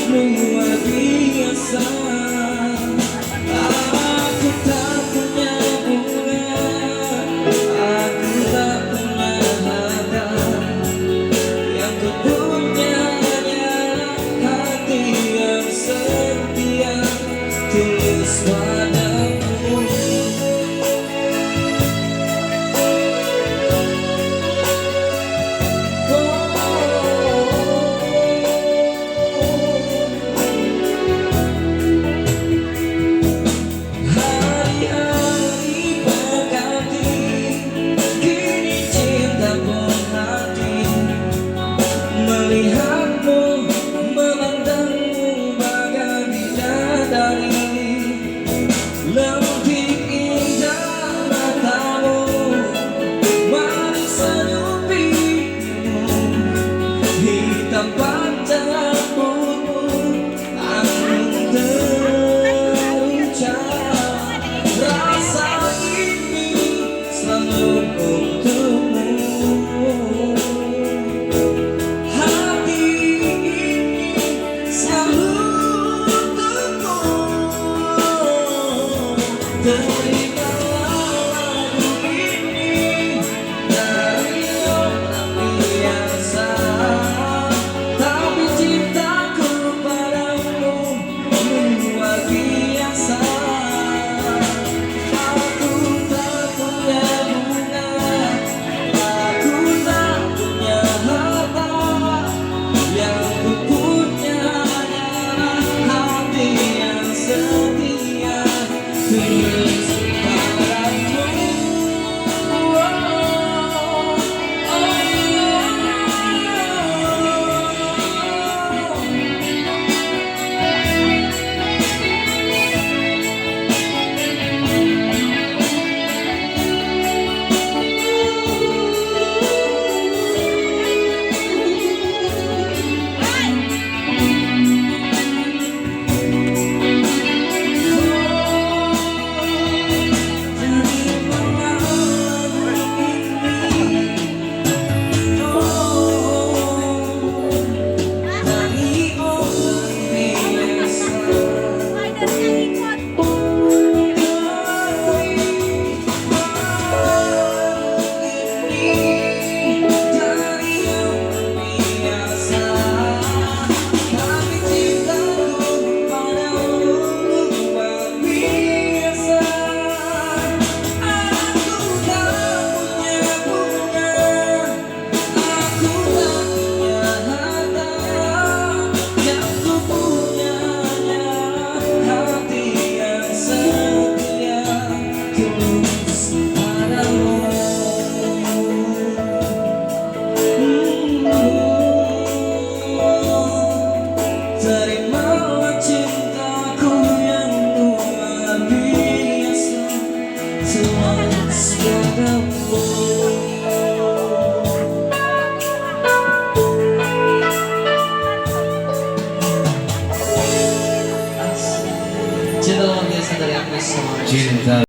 luar biasa. Aku tak punya bunga, aku tak punya harta, yang ku punya hanyalah hati yang setia, tulus padamu. Hari-hari berganti, kini cinta berhati, melihatmu, memandangmu bagai bidadari. Lebih indah matamu, manis senyum pipimu, hitam panjang rambutmu, aku terucap rasa ini selalu untukmu. Hati ini selalu untukmu. Terimalah lagu ini dari orang biasa, tapi cintaku padamu luar biasa. Aku tak punya bunga, aku tak punya harta, yang ku punya hanyalah hati yang setia, tulus padamu. Terimalah cintaku yang luar biasa, tulus padamu. Cinta luar biasa dari aku semua. Cinta